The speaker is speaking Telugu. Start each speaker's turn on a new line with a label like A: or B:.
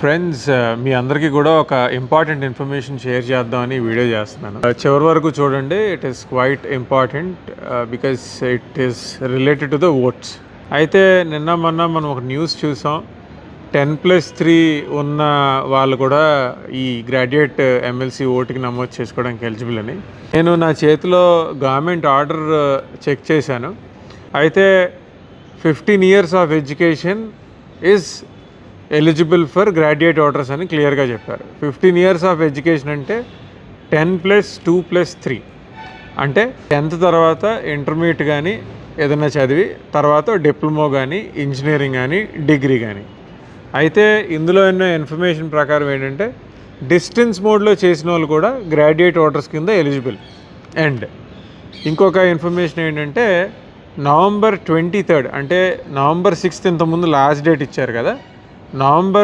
A: ఫ్రెండ్స్, మీ అందరికీ కూడా ఒక ఇంపార్టెంట్ ఇన్ఫర్మేషన్ షేర్ చేద్దామని వీడియో చేస్తున్నాను. చివరి వరకు చూడండి. It is quite important because it is related to the votes. అయితే నిన్న మొన్న మనం ఒక న్యూస్ చూసాం. 10+3 ఉన్న వాళ్ళు కూడా ఈ గ్రాడ్యుయేట్ ఎమ్మెల్సీ ఓటుకి నమోదు చేసుకోవడానికి ఎలిజిబుల్ అని. నేను నా చేతిలో గవర్నమెంట్ ఆర్డర్ చెక్ చేశాను. అయితే 15 years of education is eligible for graduate voters అని క్లియర్గా చెప్పారు. 15 years ఆఫ్ ఎడ్యుకేషన్ అంటే 10+2+3 అంటే 10th తర్వాత ఇంటర్మీడియట్ కానీ ఏదైనా చదివి తర్వాత డిప్లొమా కానీ ఇంజనీరింగ్ కానీ డిగ్రీ కానీ. అయితే ఇందులో ఉన్న ఇన్ఫర్మేషన్ ప్రకారం ఏంటంటే డిస్టెన్స్ మోడ్లో చేసిన వాళ్ళు కూడా గ్రాడ్యుయేట్ ఓటర్స్ కింద ఎలిజిబుల్. అండ్ ఇంకొక ఇన్ఫర్మేషన్ ఏంటంటే November 23rd అంటే November 6th ఇంతకుముందు లాస్ట్ డేట్ ఇచ్చారు కదా, November